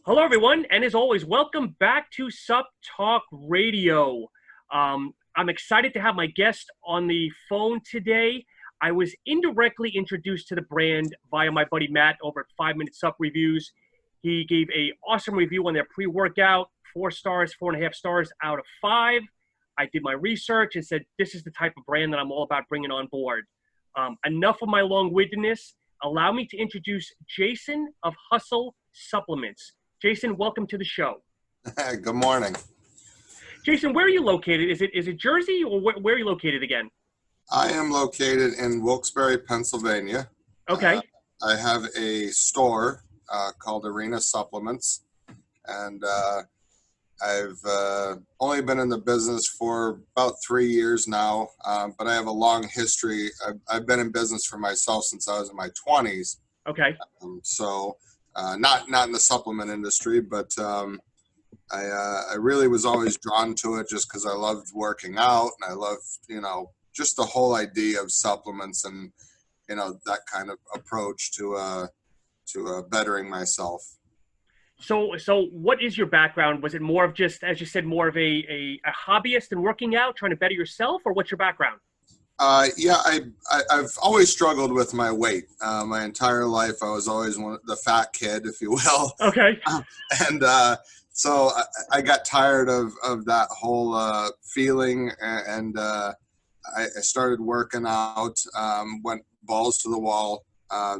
Hello, everyone, and as always, welcome back to SuppTalk Radio. I'm excited to have my guest on the phone today. I was indirectly introduced to the brand via my buddy Matt over at 5 Minute Sup Reviews. He gave a awesome review on their pre-workout, 4 stars, 4.5 stars out of 5. I did my research and said, this is the type of brand that I'm all about bringing on board. Enough of my long-windednness. Allow me to introduce Jason of Hustle Supplements. Jason, welcome to the show. Good morning. Jason, where are you located? Is it Jersey, or where are you located again? I am located in Wilkes-Barre, Pennsylvania. Okay. I have a store called Arena Supplements, and I've only been in the business for about 3 years now, but I have a long history. I've been in business for myself since I was in my 20s. Okay. Not in the supplement industry, but I really was always drawn to it just because I loved working out, and I loved, just the whole idea of supplements and, that kind of approach to bettering myself. So what is your background? Was it more of just, as you said, more of a hobbyist and working out, trying to better yourself, or what's your background? I've always struggled with my weight. My entire life, I was always the fat kid, if you will. Okay. So I got tired of that whole feeling, and I started working out, went balls to the wall,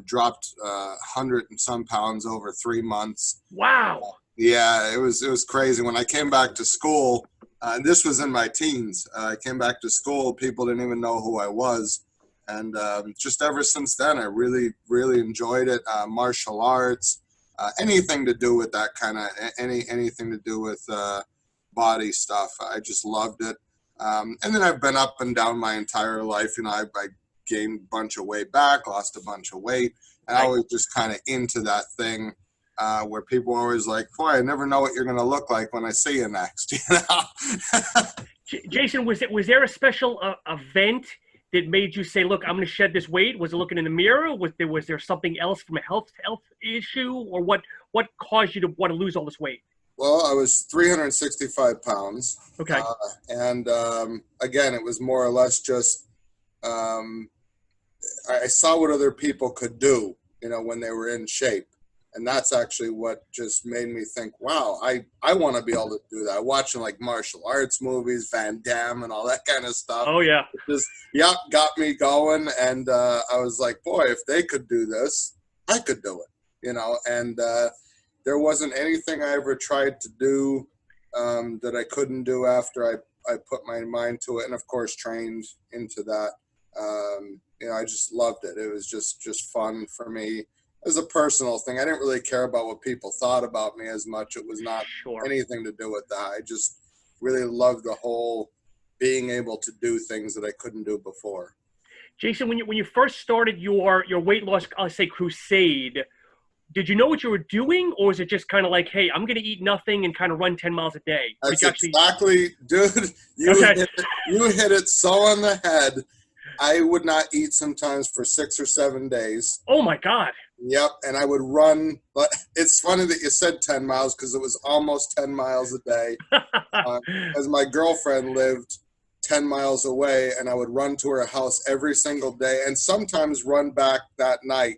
dropped 100 and some pounds over 3 months. Wow. Yeah, it was crazy. When I came back to school, and this was in my teens, I came back to school, people didn't even know who I was. And just ever since then, I really, really enjoyed it. Martial arts, anything to do with that kind of, anything to do with body stuff. I just loved it. And then I've been up and down my entire life. I gained a bunch of weight back, lost a bunch of weight. And I was just kind of into that thing. Where people are always like, boy, I never know what you're going to look like when I see you next, Jason, was there a special event that made you say, look, I'm going to shed this weight? Was it looking in the mirror? Was there something else from a health issue? Or what caused you to want to lose all this weight? Well, I was 365 pounds. Okay. Again, it was more or less just I saw what other people could do, when they were in shape. And that's actually what just made me think, wow, I want to be able to do that. Watching like martial arts movies, Van Damme and all that kind of stuff. Oh, yeah. It just, got me going. And I was like, boy, if they could do this, I could do it, And there wasn't anything I ever tried to do that I couldn't do after I put my mind to it. And, of course, trained into that. I just loved it. It was just fun for me. As a personal thing, I didn't really care about what people thought about me as much. It was not anything to do with that. I just really loved the whole being able to do things that I couldn't do before. Jason, when you first started your weight loss, I'll say, crusade, did you know what you were doing, or was it just kind of like, hey, I'm going to eat nothing and kind of run 10 miles a day? That's exactly, dude. You hit it so on the head. I would not eat sometimes for 6 or 7 days. Oh, my God. Yep, and I would run. But it's funny that you said 10 miles because it was almost 10 miles a day. As my girlfriend lived 10 miles away, and I would run to her house every single day and sometimes run back that night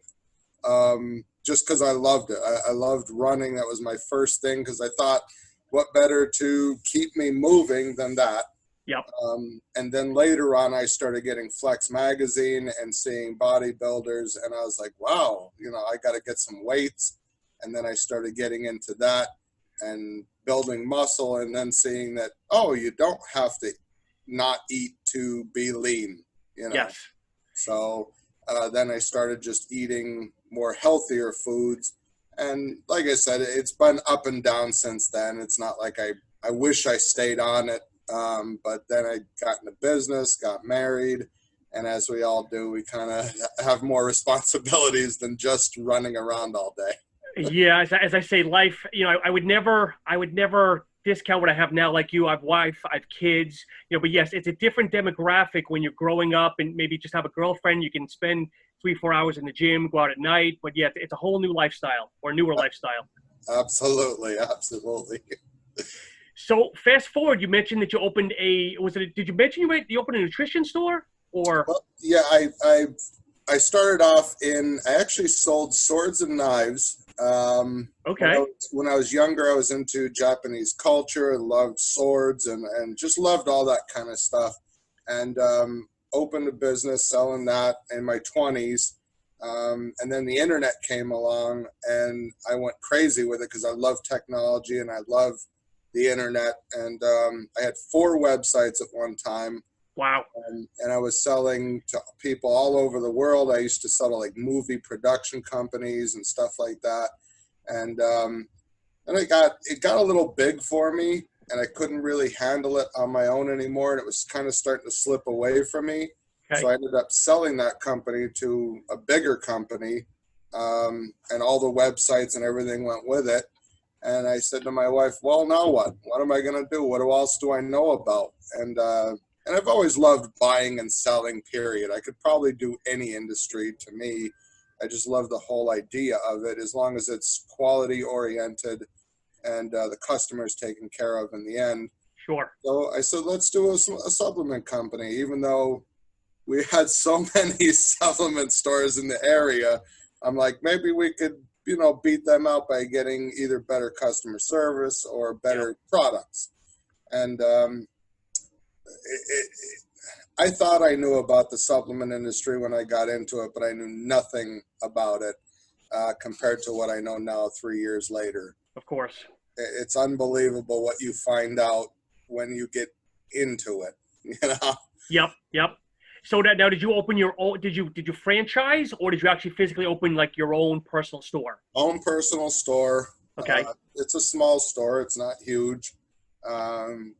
just because I loved it. I loved running. That was my first thing because I thought, what better to keep me moving than that? Yep. And then later on, I started getting Flex magazine and seeing bodybuilders, and I was like, wow, I got to get some weights. And then I started getting into that and building muscle, and then seeing that, oh, you don't have to not eat to be lean, Yes. So then I started just eating more healthier foods. And like I said, it's been up and down since then. It's not like I wish I stayed on it. But then I got into business, got married, and as we all do, we kind of have more responsibilities than just running around all day. Yeah, as I say, life, I would never discount what I have now. Like you, I have wife, I have kids, but yes, it's a different demographic when you're growing up and maybe just have a girlfriend. You can spend 3-4 hours in the gym, go out at night, but yeah, it's a whole new lifestyle or newer lifestyle. Absolutely, absolutely. So fast forward, you mentioned that you opened did you mention you opened a nutrition store or? Well, yeah, I started off I actually sold swords and knives. Okay. When I was younger, I was into Japanese culture and loved swords and just loved all that kind of stuff. And opened a business selling that in my 20s. And then the internet came along and I went crazy with it because I love technology and I love the internet. And I had 4 websites at one time, Wow. and I was selling to people all over the world. I used to sell to like movie production companies and stuff like that, and it got a little big for me, and I couldn't really handle it on my own anymore, and it was kind of starting to slip away from me. So Okay. I ended up selling that company to a bigger company, and all the websites and everything went with it. And I said to my wife, "Well, now what? What am I going to do? What else do I know about?" And I've always loved buying and selling, period. I could probably do any industry to me. I just love the whole idea of it as long as it's quality oriented and the customer's taken care of in the end. Sure. So I said, let's do a supplement company, even though we had so many supplement stores in the area. I'm like, maybe we could, beat them out by getting either better customer service or Yep. better products. And it, I thought I knew about the supplement industry when I got into it, but I knew nothing about it compared to what I know now 3 years later. Of course. It's unbelievable what you find out when you get into it, you know? Yep. Yep. So that now, did you open your own? Did you franchise or did you actually physically open like your own personal store? Own personal store. Okay. It's a small store. It's not huge.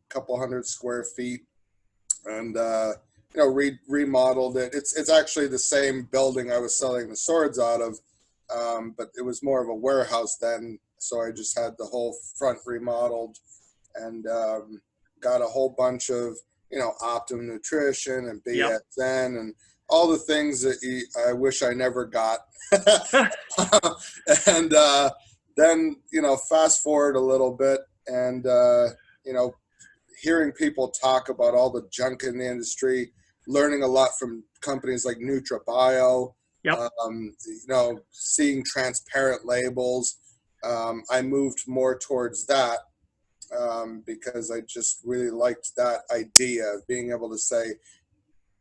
Couple hundred square feet, and remodeled it. It's actually the same building I was selling the swords out of, but it was more of a warehouse then. So I just had the whole front remodeled, and got a whole bunch of Optimum Nutrition and Yep. BSN and all the things that I wish I never got. And then fast forward a little bit, and you know hearing people talk about all the junk in the industry, learning a lot from companies like NutraBio, Yep. seeing transparent labels. I moved more towards that because I just really liked that idea of being able to say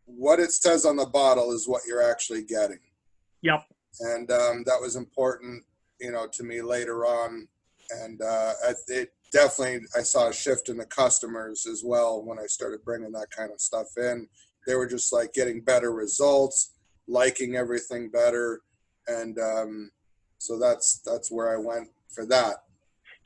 what it says on the bottle is what you're actually getting. Yep. And that was important, to me later on. And it definitely, I saw a shift in the customers as well when I started bringing that kind of stuff in. They were just like getting better results, liking everything better, and so that's where I went for that.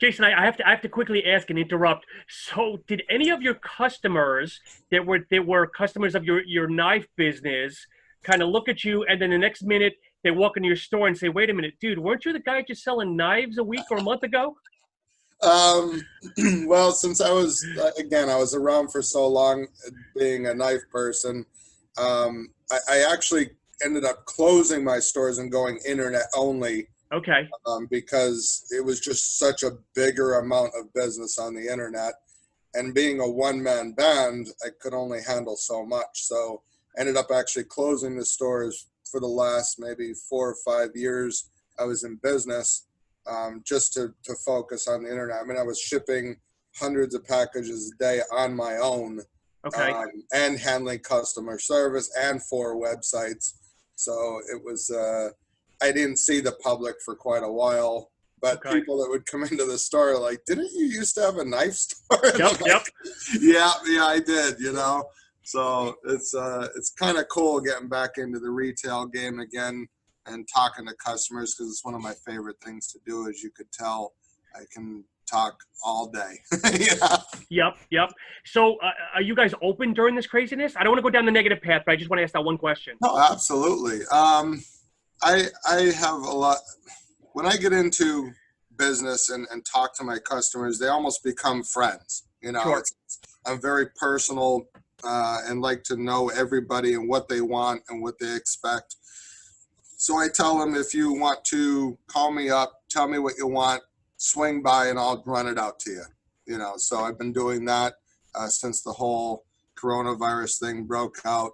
Jason, I have to quickly ask and interrupt. So, did any of your customers that were customers of your knife business kind of look at you, and then the next minute they walk into your store and say, "Wait a minute, dude, weren't you the guy just selling knives a week or a month ago?" Um, well, since I was around for so long, being a knife person, I actually ended up closing my stores and going internet only, Okay. because it was just such a bigger amount of business on the internet. And being a one-man band, I could only handle so much. So I ended up actually closing the stores for the last maybe 4 or 5 years I was in business, just to focus on the internet. I mean, I was shipping hundreds of packages a day on my own, Okay. and handling customer service and 4 websites. So it was, I didn't see the public for quite a while, but Okay. people that would come into the store are like, didn't you used to have a knife store? And Yep. I'm Yep. like, yeah, I did. So it's kind of cool getting back into the retail game again and talking to customers, because it's one of my favorite things to do. As you could tell, I can talk all day. Yeah. Yep. Yep. So, are you guys open during this craziness? I don't want to go down the negative path, but I just want to ask that one question. No, absolutely. I have a lot when I get into business and talk to my customers, they almost become friends. Sure. I'm very personal, and like to know everybody and what they want and what they expect. So I tell them, if you want to call me up, tell me what you want. swing by and I'll run it out to you. So I've been doing that since the whole coronavirus thing broke out.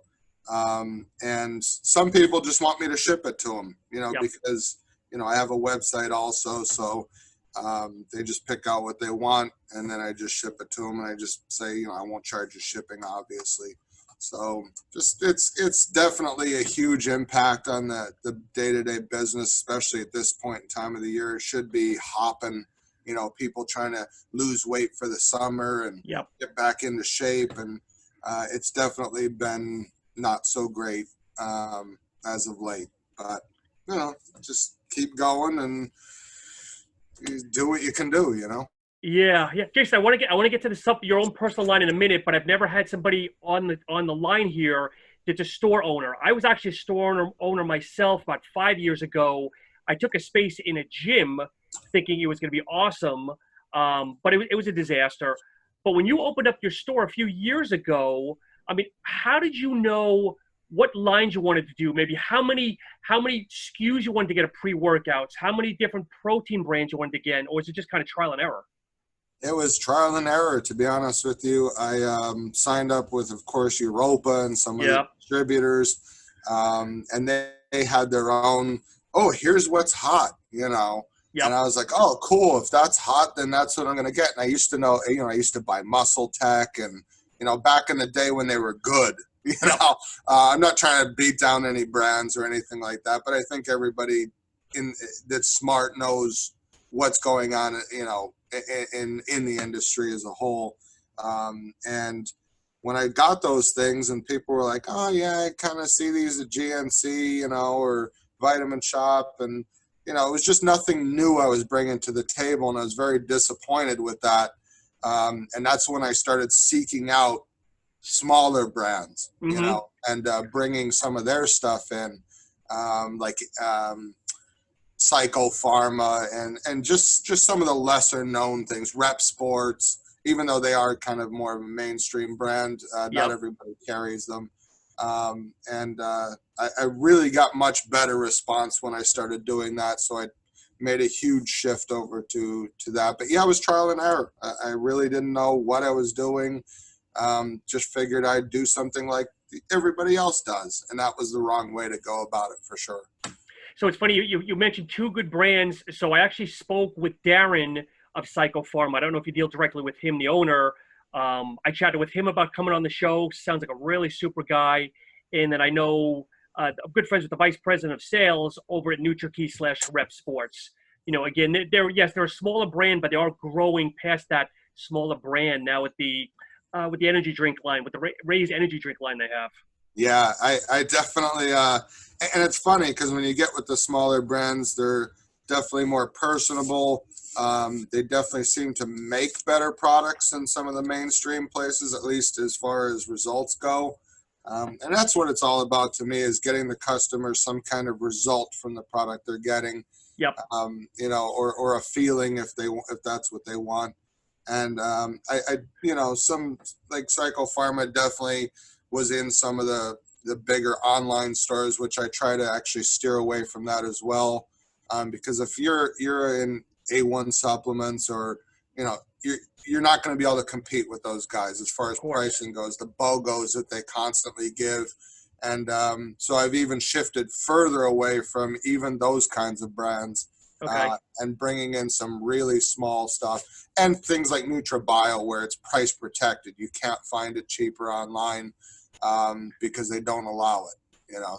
And some people just want me to ship it to them, Yep. because, I have a website also. So they just pick out what they want, and then I just ship it to them, and I just say, I won't charge you shipping, obviously. So just it's definitely a huge impact on the day-to-day business, especially at this point in time of the year. It should be hopping, people trying to lose weight for the summer and Yep. get back into shape. And it's definitely been not so great as of late. But, just keep going and do what you can do, Yeah. Jason, I want to get to your own personal line in a minute, but I've never had somebody on the line here that's a store owner. I was actually a store owner myself about 5 years ago. I took a space in a gym thinking it was going to be awesome, but it was a disaster. But when you opened up your store a few years ago, I mean, how did you know what lines you wanted to do? Maybe how many SKUs you wanted to get of pre-workouts? How many different protein brands you wanted to get? Or is it just kind of trial and error? It was trial and error, to be honest with you. I signed up with, of course, Europa and some of the distributors, and they had their own, here's what's hot, Yep. And I was like, oh, cool. If that's hot, then that's what I'm going to get. And I used to know, I used to buy Muscle Tech and, back in the day when they were good, I'm not trying to beat down any brands or anything like that, but I think everybody that's smart knows what's going on, in the industry as a whole. And when I got those things and people were like, oh yeah, I kind of see these at GNC, or Vitamin Shop. And, it was just nothing new I was bringing to the table. And I was very disappointed with that. And that's when I started seeking out smaller brands, and bringing some of their stuff in, like Psycho Pharma and just some of the lesser known things, Rep Sports, even though they are kind of more of a mainstream brand, not everybody carries them. I really got much better response when I started doing that. So I made a huge shift over to that. But yeah, it was trial and error. I really didn't know what I was doing. Just figured I'd do something like everybody else does. And that was the wrong way to go about it, for sure. So it's funny, you mentioned two good brands. So I actually spoke with Darren of Psycho Pharma. I don't know if you deal directly with him, the owner. I chatted with him about coming on the show. Sounds like a really super guy. And then I know I'm good friends with the vice president of sales over at NutriKey/Rep Sports. Again, they're a smaller brand, but they are growing past that smaller brand now with the energy drink line, with the Raise energy drink line they have. Yeah, I definitely, and it's funny because when you get with the smaller brands, they're definitely more personable. They definitely seem to make better products than some of the mainstream places, at least as far as results go. And that's what it's all about to me, is getting the customer some kind of result from the product they're getting. Yep. Or a feeling if that's what they want. And some like Psycho Pharma definitely was in some of the bigger online stores, which I try to actually steer away from that as well. Because if you're in A1 supplements, or, you're not going to be able to compete with those guys as far as pricing goes, the BOGOs that they constantly give. And so I've even shifted further away from even those kinds of brands. Okay. And bringing in some really small stuff, and things like NutriBio, where it's price protected. You can't find it cheaper online because they don't allow it.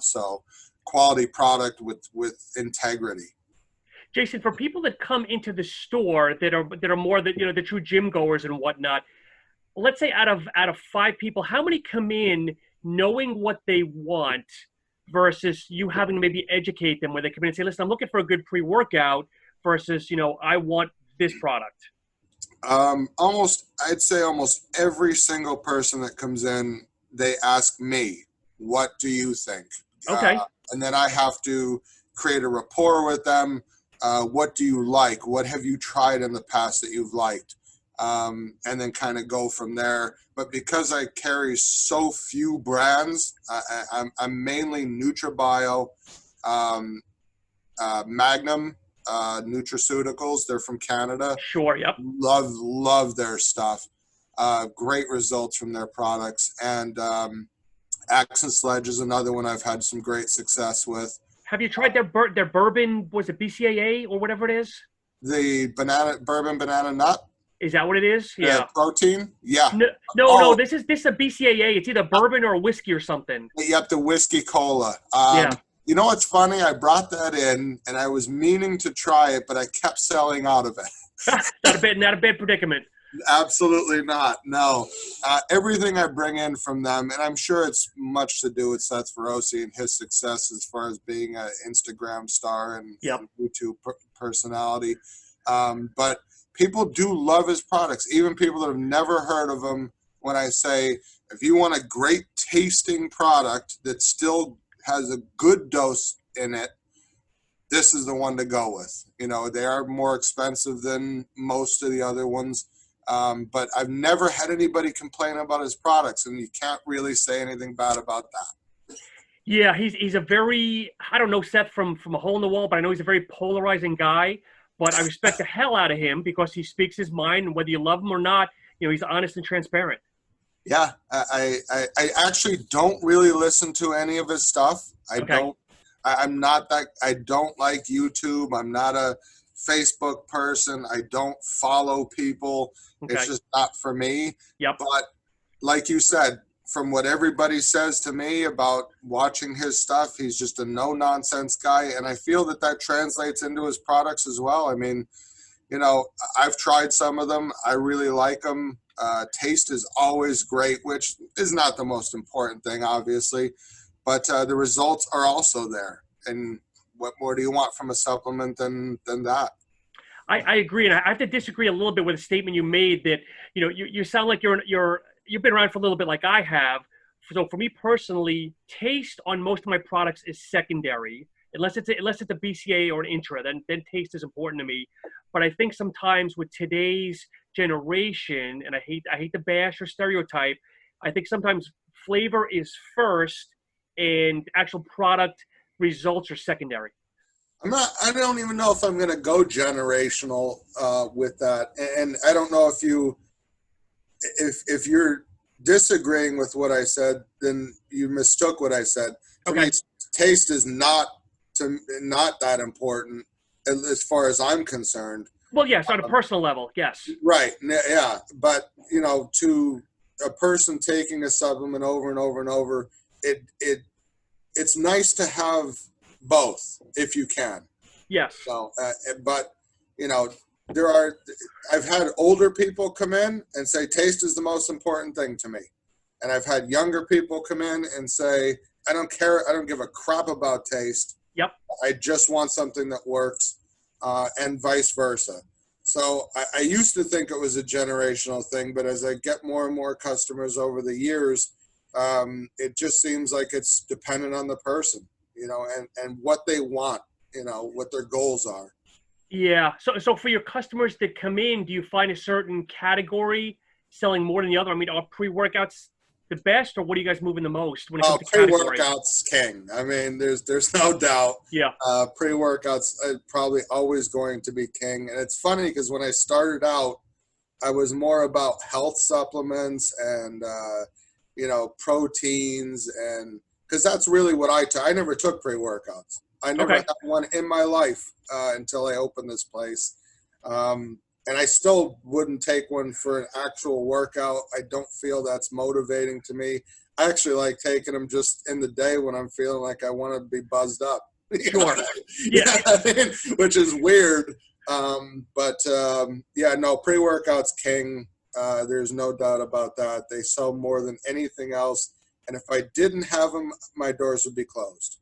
So quality product with integrity. Jason, for people that come into the store that are more the true gym goers and whatnot, let's say out of 5 people, how many come in knowing what they want versus you having to maybe educate them, where they come in and say, listen, I'm looking for a good pre-workout, versus, I want this product? I'd say almost every single person that comes in, they ask me, what do you think? Okay. And then I have to create a rapport with them. What do you like? What have you tried in the past that you've liked? And then kind of go from there. But because I carry so few brands, I'm mainly NutriBio, Magnum, Nutraceuticals. They're from Canada. Sure. Yep. Love their stuff. Great results from their products. And Axe and Sledge is another one I've had some great success with. Have you tried their bourbon? Was it BCAA or whatever it is? The bourbon banana nut. Is that what it is? Yeah. Protein. Yeah. No. This is a BCAA. It's either bourbon or a whiskey or something. Yep, the whiskey cola. Yeah. You know what's funny? I brought that in, and I was meaning to try it, but I kept selling out of it. Not a bad predicament. Absolutely not. No. Everything I bring in from them, and I'm sure it's much to do with Seth Feroci and his success as far as being an Instagram star and YouTube personality. But people do love his products, even people that have never heard of them. When I say, if you want a great tasting product that still has a good dose in it, this is the one to go with. You know, they are more expensive than most of the other ones. But I've never had anybody complain about his products, and you can't really say anything bad about that. Yeah, he's a very, I don't know Seth from a hole in the wall, but I know he's a very polarizing guy. But I respect the hell out of him because he speaks his mind, and whether you love him or not, you know, he's honest and transparent. Yeah, I actually don't really listen to any of his stuff. I don't like YouTube. I'm not a Facebook person. I don't follow people. Okay. It's just not for me. Yep. But like you said, from what everybody says to me about watching his stuff, he's just a no-nonsense guy. And I feel that translates into his products as well. I mean, you know, I've tried some of them. I really like them. Taste is always great, which is not the most important thing, obviously. But the results are also there. And what more do you want from a supplement than that? I agree, and I have to disagree a little bit with a statement you made that, you know, you sound like you've been around for a little bit like I have. So for me personally, taste on most of my products is secondary, unless it's a BCA or an intra. Then taste is important to me. But I think sometimes with today's generation, and I hate to bash or stereotype, I think sometimes flavor is first, and actual product results are secondary. I don't even know if I'm going to go generational with that. And I don't know if you're disagreeing with what I said, then you mistook what I said. To me, taste is not that important as far as I'm concerned. Well, yes, on a personal level, yes. Right. Yeah. But, you know, to a person taking a supplement over and over and over, it's nice to have both if you can. Yes. So, but you know, I've had older people come in and say taste is the most important thing to me, and I've had younger people come in and say I don't care, I don't give a crap about taste. Yep. I just want something that works, and vice versa. So I used to think it was a generational thing, but as I get more and more customers over the years, it just seems like it's dependent on the person. You know, and what they want, you know, what their goals are. Yeah. So for your customers that come in, do you find a certain category selling more than the other? I mean, are pre-workouts the best, or what are you guys moving the most when it comes to category? Pre-workouts king. I mean, there's no doubt. Yeah. Pre-workouts are probably always going to be king. And it's funny because when I started out, I was more about health supplements and, you know, proteins, and because that's really what I never took pre-workouts. I never had one in my life until I opened this place. And I still wouldn't take one for an actual workout. I don't feel that's motivating to me. I actually like taking them just in the day when I'm feeling like I want to be buzzed up. Sure. Yeah. I mean? Which is weird. Yeah, no, pre-workout's king. There's no doubt about that. They sell more than anything else. And if I didn't have them, my doors would be closed.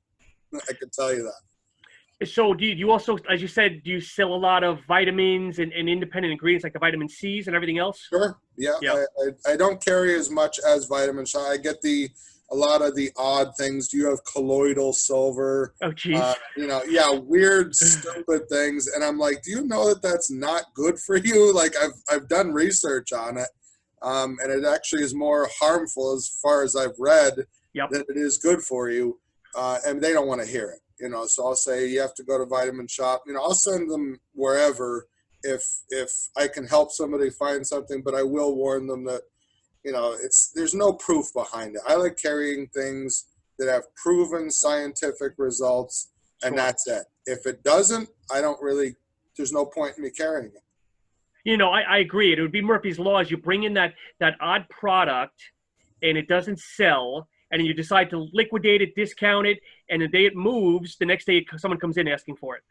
I can tell you that. So do you also, as you said, do you sell a lot of vitamins and independent ingredients like the vitamin C's and everything else? Sure. Yeah. Yep. I don't carry as much as vitamin C. I get a lot of the odd things. Do you have colloidal silver? Oh, geez. You know, yeah, weird, stupid things. And I'm like, do you know that that's not good for you? Like I've done research on it. And it actually is more harmful as far as I've read than it is good for you. And they don't want to hear it. So I'll say you have to go to Vitamin Shop. I'll send them wherever if I can help somebody find something, but I will warn them that there's no proof behind it. I like carrying things that have proven scientific results, and Sure. that's it. If it doesn't, there's no point in me carrying it. I agree. It would be Murphy's Law. As you bring in that odd product and it doesn't sell, and then you decide to liquidate it, discount it, and the day it moves, the next day someone comes in asking for it.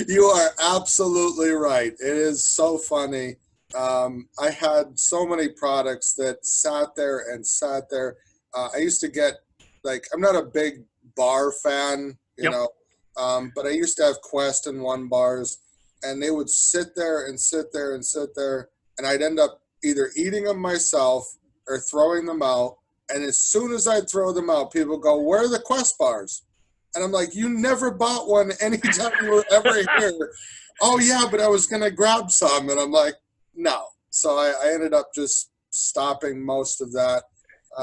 You are absolutely right. It is so funny. I had so many products that sat there and sat there. I used to get, I'm not a big bar fan, Yep. but I used to have Quest and One bars, and they would sit there and sit there and sit there, and I'd end up either eating them myself or throwing them out. And as soon as I'd throw them out, people go, "Where are the Quest bars?" And I'm like, "You never bought one anytime you were ever here." "Oh, yeah, but I was going to grab some." And I'm like, no. So I ended up just stopping most of that.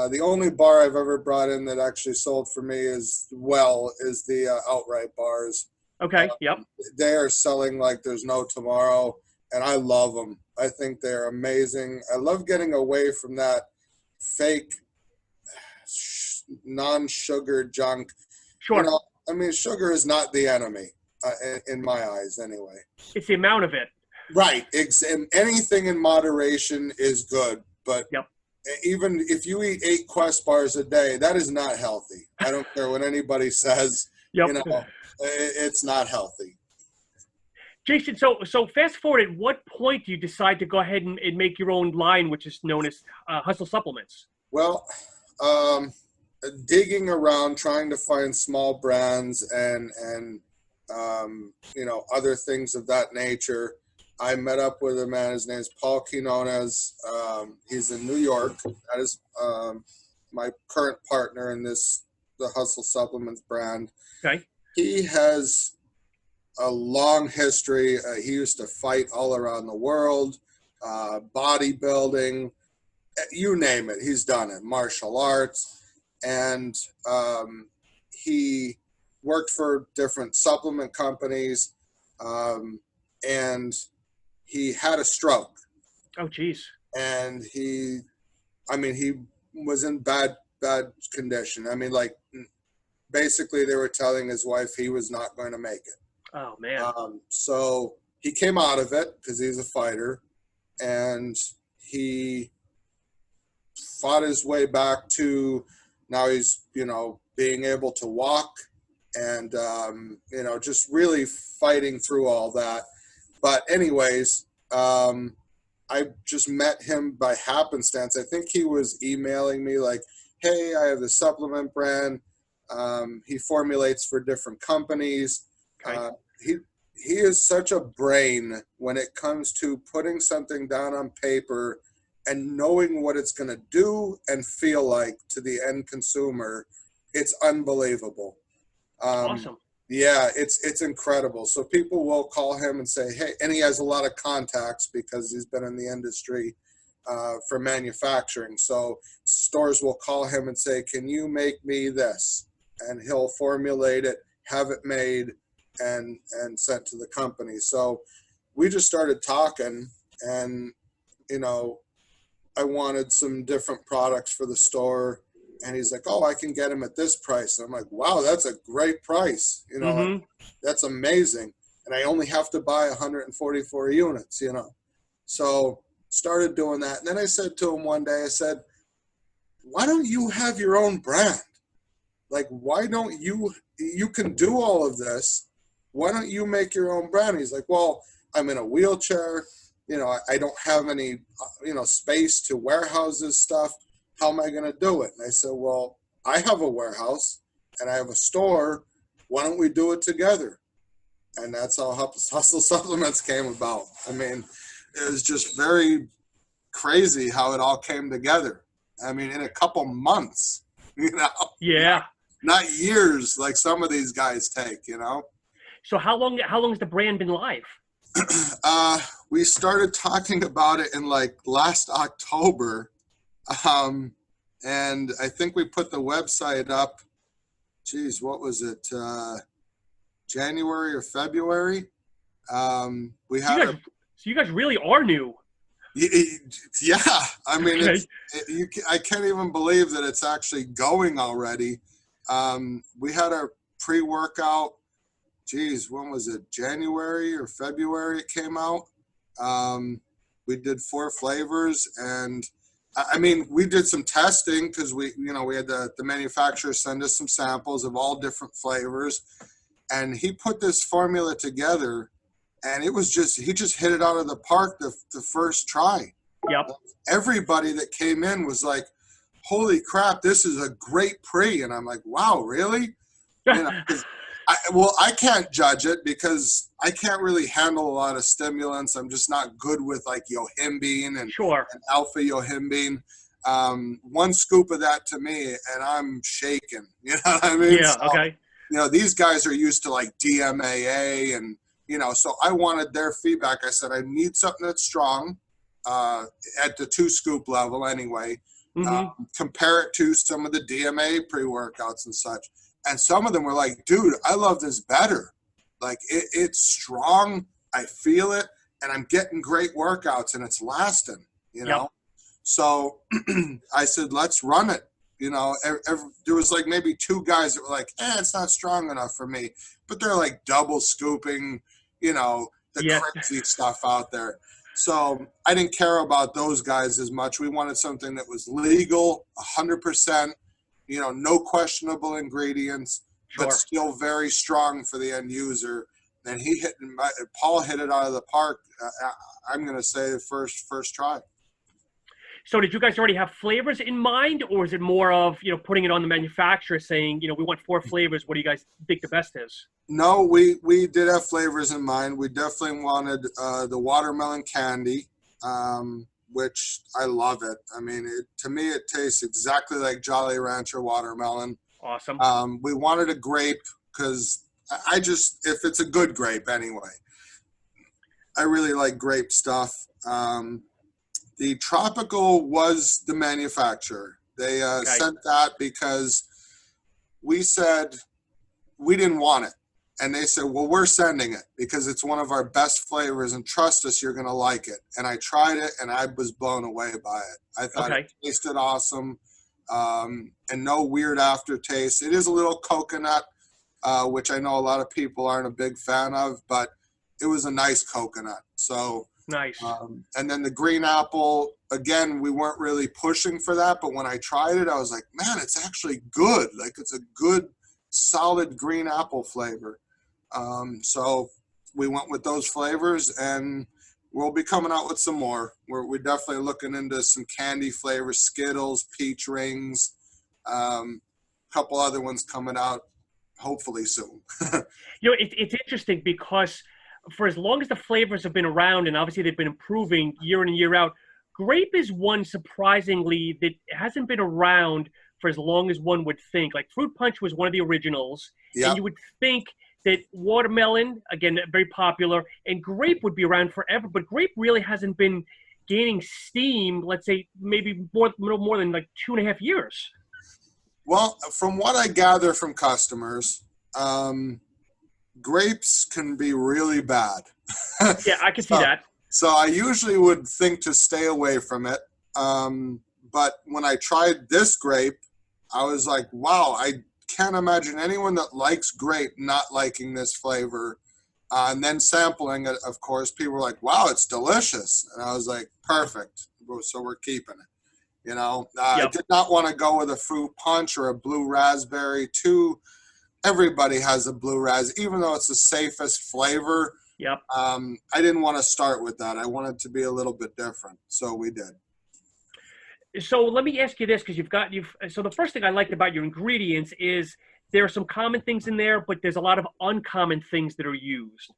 The only bar I've ever brought in that actually sold for me is the outright bars. Okay. Yep. They are selling like there's no tomorrow, and I love them. I think they're amazing. I love getting away from that fake non-sugar junk. Sure. Sugar is not the enemy, in my eyes anyway. It's the amount of it. Right. Anything in moderation is good, but Yep. even if you eat 8 Quest bars a day, that is not healthy. I don't care what anybody says. Yep. It's not healthy. Jason, so fast forward, at what point do you decide to go ahead and make your own line, which is known as Hustle Supplements? Well, digging around, trying to find small brands and other things of that nature, I met up with a man. His name is Paul Quinones. He's in New York. That is my current partner in the Hustle Supplements brand. Okay. He has a long history. He used to fight all around the world, bodybuilding, you name it. He's done it, martial arts. And he worked for different supplement companies, and he had a stroke. Oh, geez. And he was in bad condition. Basically they were telling his wife he was not going to make it. Oh, man. So he came out of it because he's a fighter, and he fought his way back to now he's, being able to walk and, just really fighting through all that. But anyways, I just met him by happenstance. I think he was emailing me like, "Hey, I have the supplement brand." He formulates for different companies. Okay. He is such a brain when it comes to putting something down on paper and knowing what it's going to do and feel like to the end consumer. It's unbelievable. Awesome. Yeah, it's incredible. So people will call him and say, "Hey," and he has a lot of contacts because he's been in the industry for manufacturing. So stores will call him and say, "Can you make me this?" And he'll formulate it, have it made, and sent to the company. So we just started talking, and I wanted some different products for the store, and he's like, "Oh, I can get them at this price." And I'm like, "Wow, that's a great price. Mm-hmm. That's amazing." And I only have to buy 144 units, So started doing that. And then I said to him one day, I said, "Why don't you have your own brand? Like, why don't you can do all of this. Why don't you make your own brand?" He's like, "Well, I'm in a wheelchair. I don't have any, space to warehouse this stuff. How am I going to do it?" And I said, "Well, I have a warehouse and I have a store. Why don't we do it together?" And that's how Hustle Supplements came about. It was just very crazy how it all came together. In a couple months, Yeah. not years like some of these guys take, So how long has the brand been live? We started talking about it in last October. And I think we put the website up geez, what was it? January or February. We So had a you guys really are new. yeah. I mean, Okay. I can't even believe that it's actually going already. We had a pre-workout. Geez, when was it? January or February? It came out. We did 4 flavors, and I mean, we did some testing because we had the manufacturer send us some samples of all different flavors, and he put this formula together, and he just hit it out of the park the first try. Yep. Everybody that came in was like, holy crap, this is a great pre. And I'm like, wow, really? 'Cause I can't judge it because I can't really handle a lot of stimulants. I'm just not good with like yohimbine and Sure. alpha yohimbine. One scoop of that to me, and I'm shaking. You know what I mean? Yeah. So, Okay. these guys are used to like DMAA, and so I wanted their feedback. I said I need something that's strong at the 2 scoop level anyway. Mm-hmm. Compare it to some of the DMA pre-workouts and such. And some of them were like, dude, I love this better. Like it's strong. I feel it, and I'm getting great workouts, and it's lasting, Yep. So I said, let's run it. There was like maybe 2 guys that were like, it's not strong enough for me. But they're like double scooping, the Yeah. crazy stuff out there. So I didn't care about those guys as much. We wanted something that was legal, 100%, no questionable ingredients, but Sure. still very strong for the end user. And Paul hit it out of the park. I'm going to say the first try. So did you guys already have flavors in mind, or is it more of, putting it on the manufacturer saying, we want 4 flavors. What do you guys think the best is? No, we did have flavors in mind. We definitely wanted the watermelon candy, which I love it. I mean, to me, it tastes exactly like Jolly Rancher watermelon. Awesome. We wanted a grape because if it's a good grape anyway, I really like grape stuff. The tropical was the manufacturer. They sent that because we said we didn't want it. And they said, well, we're sending it because it's one of our best flavors, and trust us, you're going to like it. And I tried it, and I was blown away by it. I thought it tasted awesome, and no weird aftertaste. It is a little coconut, which I know a lot of people aren't a big fan of, but it was a nice coconut. So Nice. And then the green apple, again, we weren't really pushing for that, but when I tried it, I was like, man, it's actually good. Like it's a good, solid green apple flavor. So we went with those flavors, and we'll be coming out with some more. We're definitely looking into some candy flavors, Skittles, peach rings, couple other ones coming out hopefully soon. It's interesting because for as long as the flavors have been around, and obviously they've been improving year in and year out, grape is one surprisingly that hasn't been around for as long as one would think. Like Fruit Punch was one of the originals, and you would think that watermelon, again, very popular, and grape would be around forever, but grape really hasn't been gaining steam, let's say maybe more than like 2.5 years. Well, from what I gather from customers, grapes can be really bad. Yeah, I can see that. So I usually would think to stay away from it. But when I tried this grape, I was like, wow, I can't imagine anyone that likes grape not liking this flavor. And then sampling it, of course, people were like, wow, it's delicious. And I was like, perfect. So we're keeping it. I did not want to go with a fruit punch or a blue raspberry too. Everybody has a blue ras, even though it's the safest flavor. Yep. I didn't want to start with that. I wanted to be a little bit different. So we did. So let me ask you this, because so the first thing I liked about your ingredients is there are some common things in there, but there's a lot of uncommon things that are used.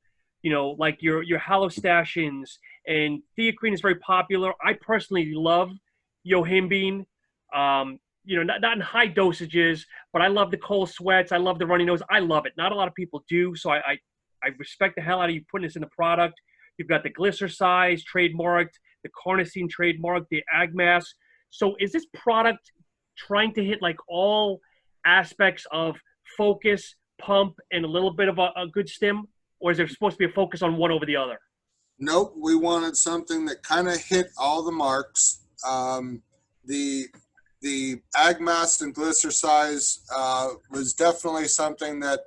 Like your halostashins, and theacrine is very popular. I personally love yohimbine. Not in high dosages, but I love the cold sweats. I love the runny nose. I love it. Not a lot of people do, so I respect the hell out of you putting this in the product. You've got the glycersize trademarked, the carnosine trademarked, the agmass. So is this product trying to hit like all aspects of focus, pump, and a little bit of a good stim? Or is there supposed to be a focus on one over the other? Nope, we wanted something that kind of hit all the marks. The ag mass and glycersize was definitely something that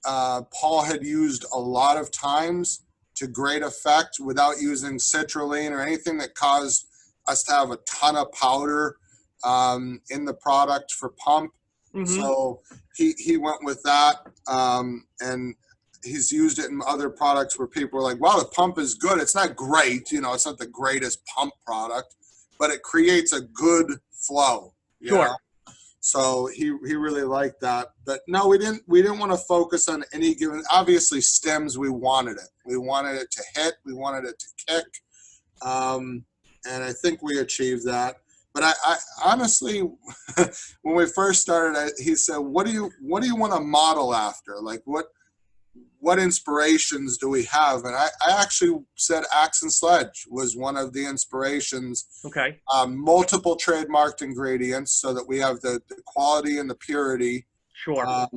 Paul had used a lot of times to great effect without using citrulline or anything that caused us to have a ton of powder in the product for pump. Mm-hmm. So he went with that, and he's used it in other products where people are like, wow, the pump is good. It's not great, it's not the greatest pump product, but it creates a good flow. Sure. So he really liked that. But no, we didn't want to focus on any given. Obviously, stems, we wanted it. We wanted it to hit. We wanted it to kick. And I think we achieved that. But I honestly, when we first started, he said, "What do you want to model after? Like what inspirations do we have?" And I actually said Axe and Sledge was one of the inspirations. Okay. Multiple trademarked ingredients so that we have the quality and the purity. Sure. That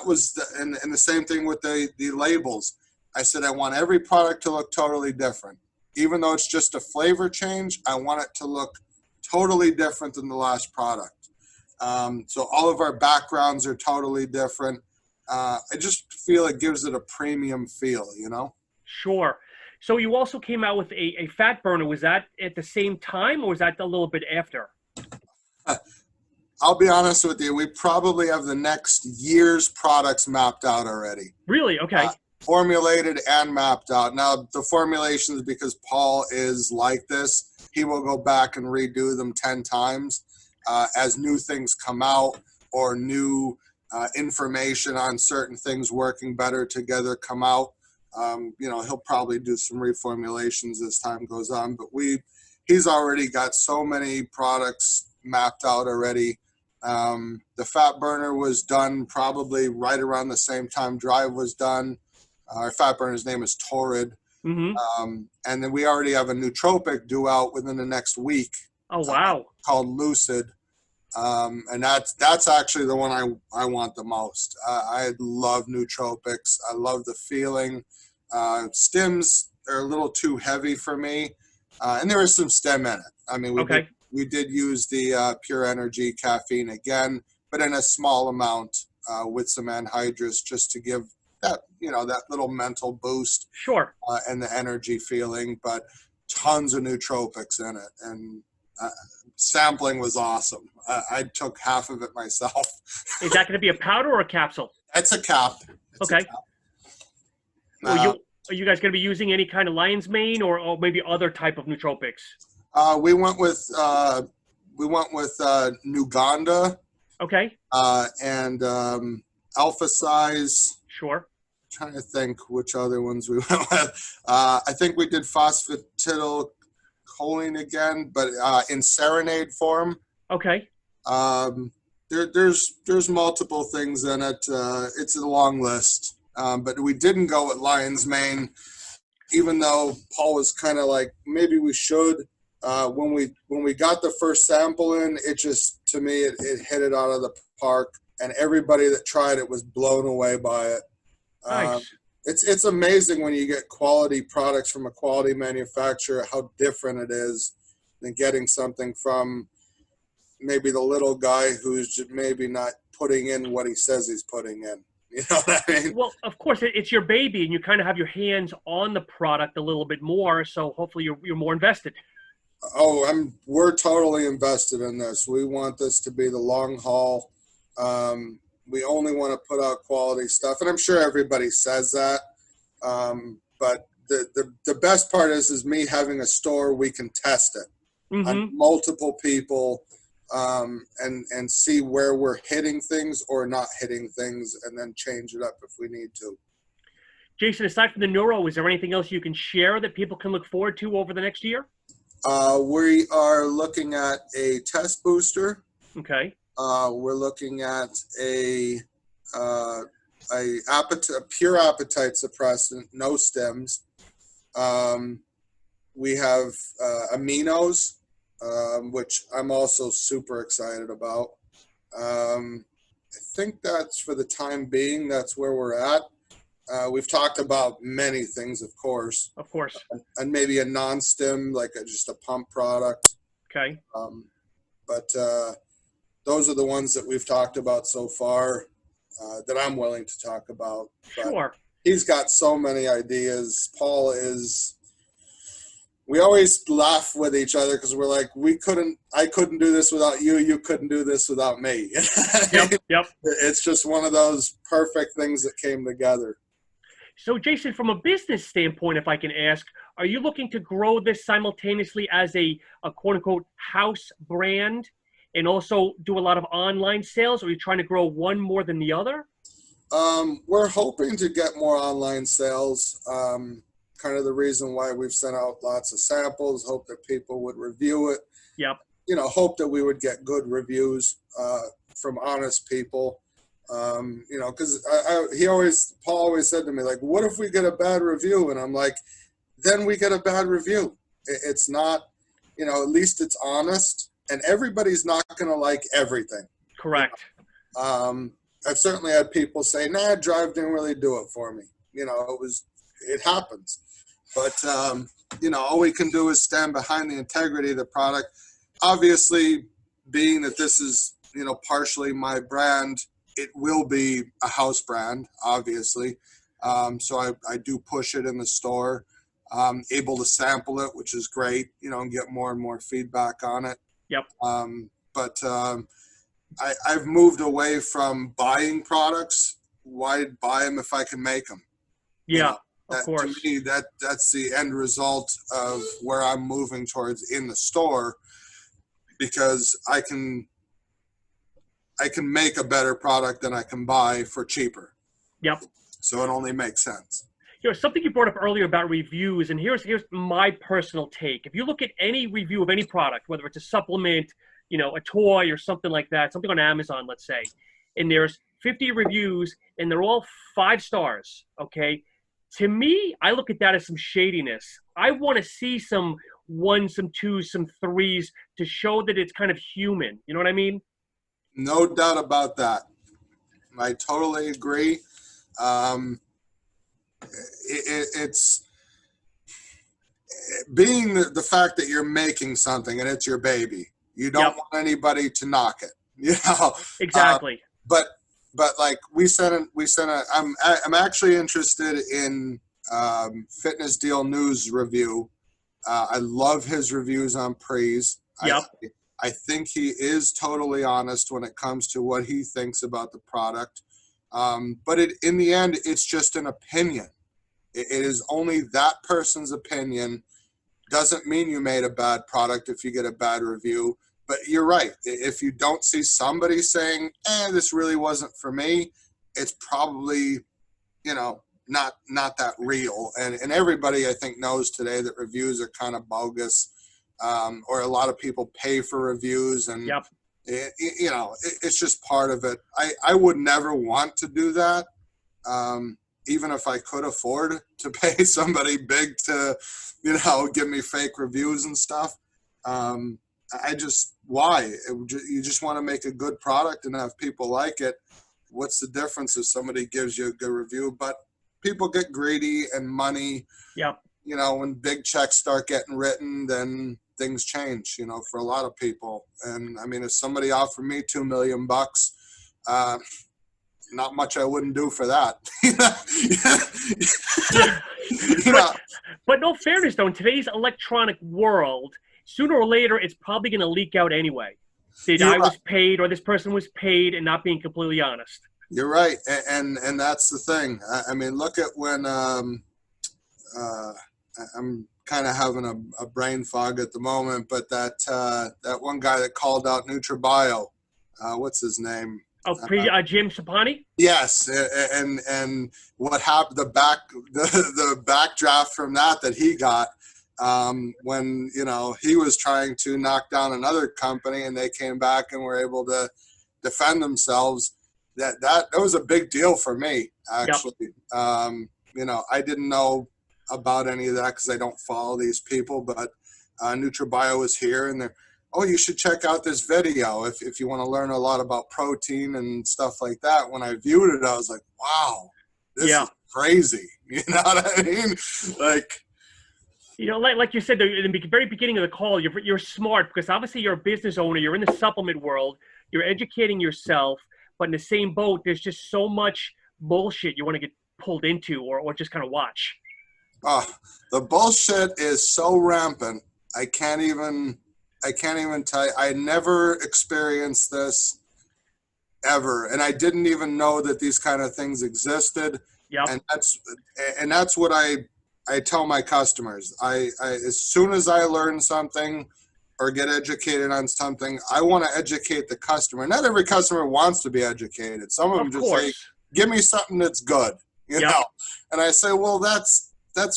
was and the same thing with the labels. I said I want every product to look totally different. Even though it's just a flavor change, I want it to look totally different than the last product. So all of our backgrounds are totally different. I just feel it gives it a premium feel, Sure. So you also came out with a fat burner. Was that at the same time, or was that a little bit after? I'll be honest with you. We probably have the next year's products mapped out already. Really? Okay. Formulated and mapped out. Now, the formulations, because Paul is like this, he will go back and redo them 10 times as new things come out or new information on certain things working better together come out. He'll probably do some reformulations as time goes on, but he's already got so many products mapped out already. The fat burner was done probably right around the same time Drive was done. Our fat burner's name is Torrid. Mm-hmm. And then we already have a nootropic due out within the next week. Oh, wow. Called Lucid. And that's actually the one I want the most. I love nootropics. I love the feeling. Stems are a little too heavy for me. And there is some stem in it. I mean, we did use the Pure Energy caffeine again, but in a small amount with some anhydrous just to give that little mental boost. Sure. And the energy feeling, but tons of nootropics in it. And sampling was awesome. I took half of it myself. Is that going to be a powder or a capsule? It's a cap. Okay. Are you guys going to be using any kind of lion's mane or maybe other type of nootropics? We went with Nuganda. Okay. And Alpha Size. Sure. Trying to think which other ones we went with. I think we did phosphatidylcholine again, but in serenade form. Okay. There's multiple things in it. It's a long list, but we didn't go with lion's mane, even though Paul was kind of like maybe we should. When we got the first sample in, it just to me it hit it out of the park, and everybody that tried it was blown away by it. Nice. It's amazing when you get quality products from a quality manufacturer, how different it is than getting something from maybe the little guy who's just maybe not putting in what he says he's putting in. You know what I mean? Well, of course, it's your baby, and you kind of have your hands on the product a little bit more, so hopefully you're more invested. Oh, we're totally invested in this. We want this to be the long haul. We only want to put out quality stuff, and I'm sure everybody says that. But the best part is me having a store we can test it on multiple people, and see where we're hitting things or not hitting things, and then change it up if we need to. Jason, aside from the neuro, is there anything else you can share that people can look forward to over the next year? We are looking at a test booster. Okay. We're looking at a pure appetite suppressant, no stems. We have aminos, which I'm also super excited about. think that's for the time being. That's where we're at. We've talked about many things, of course, Of course. and maybe a non-stim, like just a pump product. Okay. But those are the ones that we've talked about so far that I'm willing to talk about. But Sure. he's got so many ideas. Paul is. We always laugh with each other because we're like, I couldn't do this without you. You couldn't do this without me. Yep. It's just one of those perfect things that came together. So, Jason, from a business standpoint, if I can ask, are you looking to grow this simultaneously as a quote unquote house brand and also do a lot of online sales? Or are you trying to grow one more than the other? We're hoping to get more online sales. Kind of the reason why we've sent out lots of samples, hope that people would review it. Yep. Hope that we would get good reviews from honest people. Because Paul always said to me, like, what if we get a bad review? And I'm like, then we get a bad review. It's not, at least it's honest, and everybody's not going to like everything. Correct. I've certainly had people say, nah, drive didn't really do it for me. It happens. But, all we can do is stand behind the integrity of the product. Obviously, being that this is, partially my brand, it will be a house brand, obviously. So I do push it in the store, able to sample it, which is great, and get more and more feedback on it. Yep. But I've moved away from buying products. Why buy them if I can make them? Yeah, of course. To me, that's the end result of where I'm moving towards in the store, because I can make a better product than I can buy for cheaper. Yep. So it only makes sense. Something you brought up earlier about reviews, and here's my personal take. If you look at any review of any product, whether it's a supplement, a toy or something like that, something on Amazon, let's say, and there's 50 reviews and they're all 5 stars, okay? To me, I look at that as some shadiness. I want to see some 1s, some 2s, some 3s to show that it's kind of human. You know what I mean? No doubt about that. I totally agree. It's being the fact that you're making something and it's your baby. You don't want anybody to knock it. Exactly. But like we sent I'm actually interested in Fitness Deal News review. I love his reviews on Prees. Yep. I think he is totally honest when it comes to what he thinks about the product. But in the end, it's just an opinion. It is only that person's opinion. Doesn't mean you made a bad product if you get a bad review. But you're right. If you don't see somebody saying, this really wasn't for me, it's probably, not that real. And everybody, I think, knows today that reviews are kind of bogus. Or a lot of people pay for reviews, and it's just part of it. I would never want to do that, even if I could afford to pay somebody big to, give me fake reviews and stuff. Why? You just want to make a good product and have people like it. What's the difference if somebody gives you a good review? But people get greedy, and money. Yep. When big checks start getting written, then things change, for a lot of people. And I mean, if somebody offered me $2 million, not much I wouldn't do for that. But no fairness, though, in today's electronic world, sooner or later, it's probably going to leak out anyway. That I was paid, or this person was paid, and not being completely honest. You're right, and that's the thing. I mean, look at when I'm kind of having a brain fog at the moment, but that one guy that called out NutriBio, what's his name? Jim Sapani? Yes, and what happened? The backdraft from that he got when he was trying to knock down another company, and they came back and were able to defend themselves. That was a big deal for me, actually. Yep. I didn't know about any of that because I don't follow these people, but NutriBio was here, and they're, oh, you should check out this video if you want to learn a lot about protein and stuff like that. When I viewed it, I was like, wow, this Yeah. is crazy. You know what I mean? Like, Like you said in the very beginning of the call, you're smart because obviously you're a business owner. You're in the supplement world. You're educating yourself, but in the same boat, there's just so much bullshit you want to get pulled into or just kind of watch. oh, the bullshit is so rampant. I can't even tell you. I never experienced this ever, and I didn't even know that these kind of things existed. Yep. And that's what I tell my customers. I as soon as I learn something or get educated on something, I want to educate the customer. Not every customer wants to be educated. Some of them Of just say, course. give me something that's good, Yep. And I say, well, that's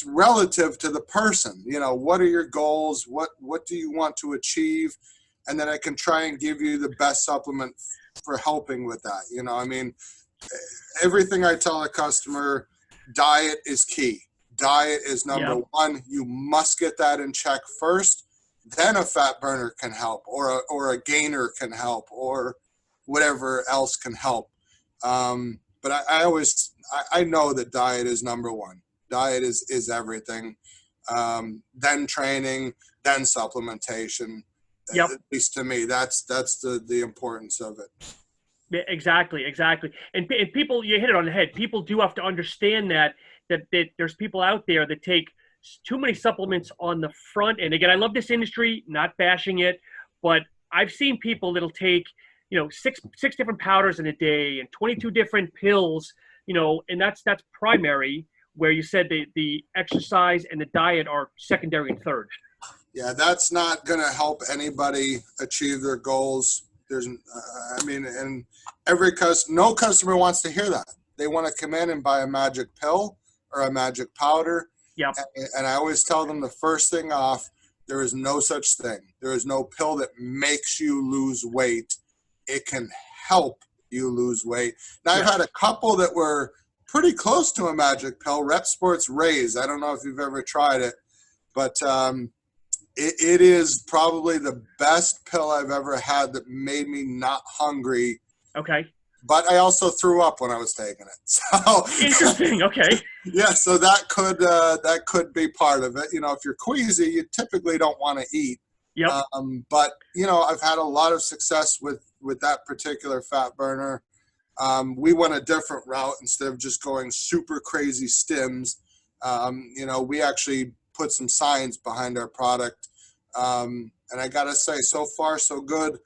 relative to the person. What are your goals? What do you want to achieve? And then I can try and give you the best supplement for helping with that. I mean, everything I tell a customer, diet is key. Diet is number Yep. one. You must get that in check first. Then a fat burner can help, or a gainer can help, or whatever else can help. But I know that diet is number one. Diet is everything. Then training, then supplementation. Yep. At least to me, that's the importance of it. Yeah, exactly. And people, you hit it on the head. People do have to understand that there's people out there that take too many supplements on the front end. Again, I love this industry, not bashing it, but I've seen people that'll take, six different powders in a day and 22 different pills, and that's primary, where you said the exercise and the diet are secondary and third. Yeah, that's not going to help anybody achieve their goals. And no customer wants to hear that. They want to come in and buy a magic pill or a magic powder. Yep. And I always tell them the first thing off, there is no such thing. There is no pill that makes you lose weight. It can help you lose weight. Now, I've had a couple that were pretty close to a magic pill. Rep Sports Raise. I don't know if you've ever tried it, but it is probably the best pill I've ever had that made me not hungry. Okay. But I also threw up when I was taking it. So interesting. Okay. Yeah, so that could be part of it. If you're queasy, you typically don't want to eat. Yep. But I've had a lot of success with that particular fat burner. We went a different route instead of just going super crazy stims. We actually put some science behind our product. And I gotta say, so far so good.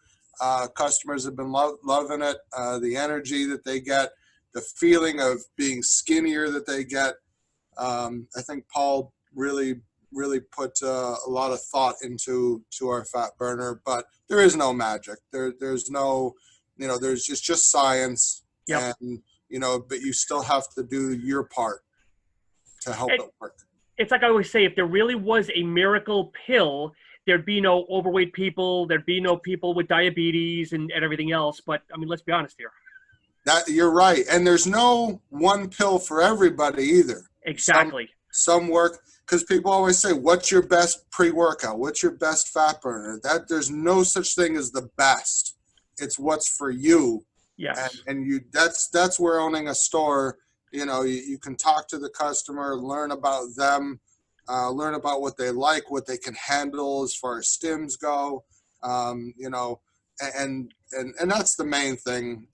Customers have been loving it. The energy that they get, the feeling of being skinnier that they get. I think Paul really put a lot of thought into our fat burner, but there is no magic. There's no, there's just science. Yep. And but you still have to do your part to help it work. It's like I always say, if there really was a miracle pill, there'd be no overweight people, there'd be no people with diabetes and everything else. But I mean, let's be honest here. That you're right, and there's no one pill for everybody either. Exactly. Some work, because people always say, "What's your best pre-workout? What's your best fat burner?" That there's no such thing as the best. It's what's for you. Yes. And that's where owning a store. You can talk to the customer, learn about them, learn about what they like, what they can handle as far as stims go. And that's the main thing,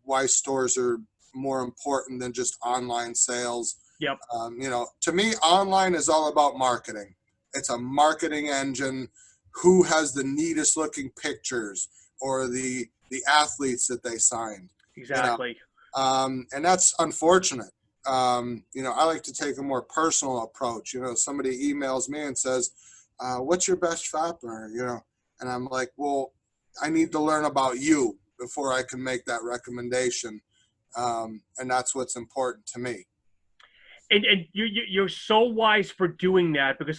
why stores are more important than just online sales. Yep. To me, online is all about marketing. It's a marketing engine. Who has the neatest looking pictures or the athletes that they signed? Exactly. And that's unfortunate. I like to take a more personal approach. Somebody emails me and says, what's your best fat burner? And I'm like, well, I need to learn about you before I can make that recommendation. And that's what's important to me. And you're so wise for doing that, because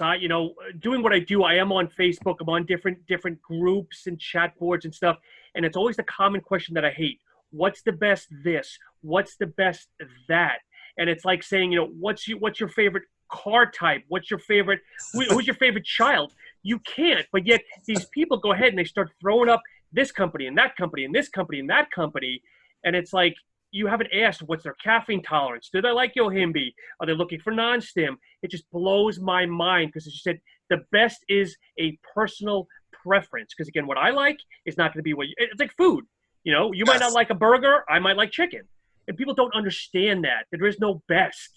doing what I do, I am on Facebook, I'm on different groups and chat boards and stuff. And it's always the common question that I hate. What's the best this? What's the best that? And it's like saying, what's your favorite car type? What's your favorite, who's your favorite child? You can't. But yet these people go ahead and they start throwing up this company and that company and this company and that company. And it's like, you haven't asked what's their caffeine tolerance. Do they like Yohimbe? Are they looking for non-stim? It just blows my mind because as you said, the best is a personal preference. Because again, what I like is not going to be what it's like food. You know, you might not Yes, like a burger. I might like chicken. And people don't understand that there is no best.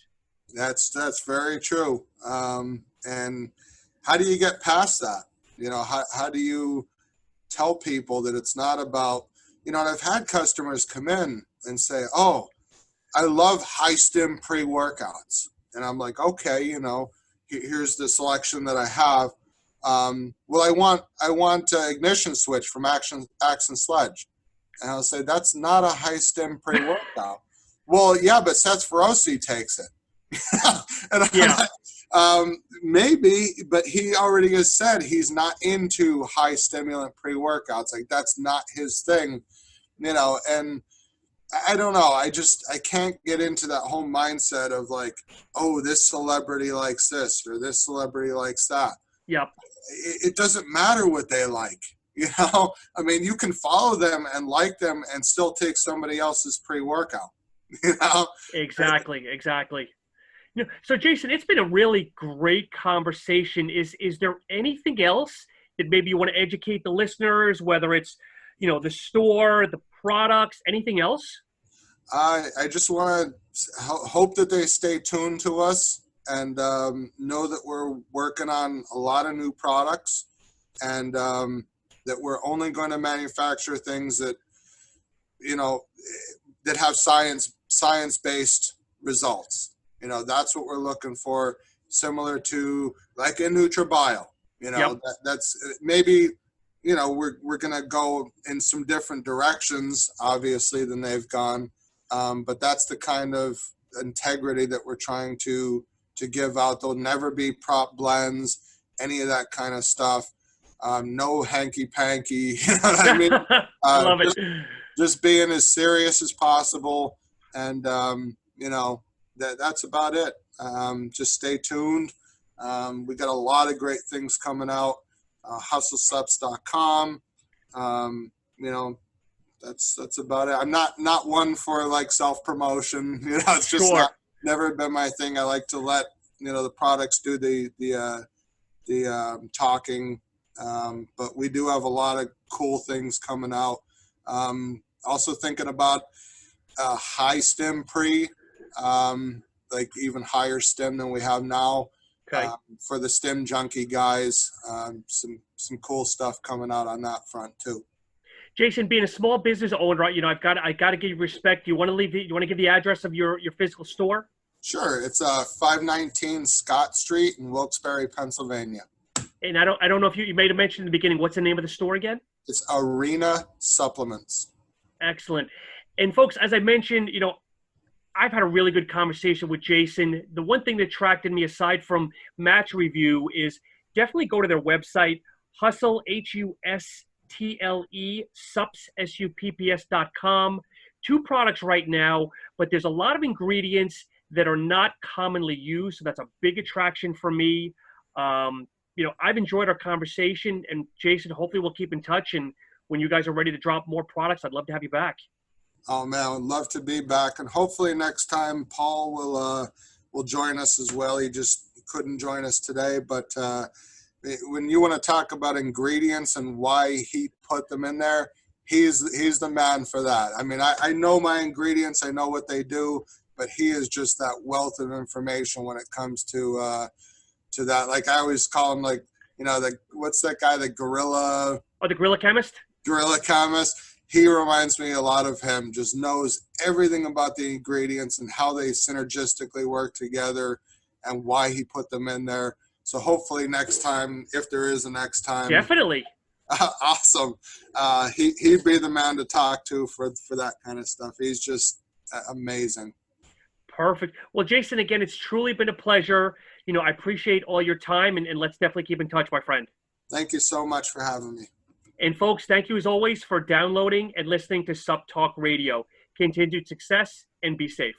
that's very true. And how do you get past that? You know, how do you tell people that it's not about, you know, and I've had customers come in and say, oh, I love high stim pre-workouts. And I'm like, okay, you know, here's the selection that I have. Well, I want ignition switch from Action Sledge. And I'll say, that's not a high stim pre-workout. Well, yeah, but Seth Feroci takes it. And I'm Yeah, like, maybe, but he already has said he's not into high stimulant pre-workouts. Like that's not his thing, you know, and I don't know. I can't get into that whole mindset of like, oh, this celebrity likes this or this celebrity likes that. yep, It doesn't matter what they like. You know, I mean, you can follow them and like them and still take somebody else's pre-workout, you know? exactly, exactly. You know, so Jason, it's been a really great conversation. Is there anything else that maybe you want to educate the listeners, whether it's, you know, the store, the products, anything else? I just want to hope that they stay tuned to us and know that we're working on a lot of new products and that we're only going to manufacture things that, you know, that have science-based results. You know, that's what we're looking for, similar to like in NutriBio. You Yep. know, that's maybe, you know, we're going to go in some different directions, obviously, than they've gone. But that's the kind of integrity that we're trying to give out. There'll never be prop blends, any of that kind of stuff. No hanky panky. You know what I mean? I love it. Just being as serious as possible, and you know that's about it. Just stay tuned. We got a lot of great things coming out. HustleSups.com. You know, that's about it. I'm not one for like self promotion. You know, it's just Sure. not never been my thing. I like to let you know the products do the talking. But we do have a lot of cool things coming out. Also thinking about high stem pre, like even higher stem than we have now. Okay. For the stem junkie guys, some cool stuff coming out on that front too. Jason, being a small business owner, you know, I got to give you respect. You want to leave? You want to give the address of your physical store? Sure, it's 519 Scott Street in Wilkes-Barre, Pennsylvania. And I don't know if you made a mention in the beginning. What's the name of the store again? It's Arena Supplements. Excellent. And folks, as I mentioned, you know, I've had a really good conversation with Jason. The one thing that attracted me aside from match review is definitely go to their website, hustle, HUSTLE, sups, SUPPS.com. Two products right now, but there's a lot of ingredients that are not commonly used. So that's a big attraction for me. You know, I've enjoyed our conversation, and Jason, hopefully we'll keep in touch. And when you guys are ready to drop more products, I'd love to have you back. Oh man, I'd love to be back, and hopefully next time Paul will join us as well. He just couldn't join us today, but when you want to talk about ingredients and why he put them in there, he's the man for that. I mean, I know my ingredients, I know what they do, but he is just that wealth of information when it comes to that. Like I always call him, like, you know, what's that guy, the gorilla? Oh, the Gorilla Chemist? Gorilla chemist. He reminds me a lot of him. Just knows everything about the ingredients and how they synergistically work together and why he put them in there. So hopefully next time, if there is a next time, Definitely. awesome. He'd be the man to talk to for that kind of stuff. He's just amazing. Perfect. Well, Jason, again, it's truly been a pleasure. You know, I appreciate all your time, and let's definitely keep in touch, my friend. Thank you so much for having me. And folks, thank you as always for downloading and listening to SuppTalk Radio. Continued success and be safe.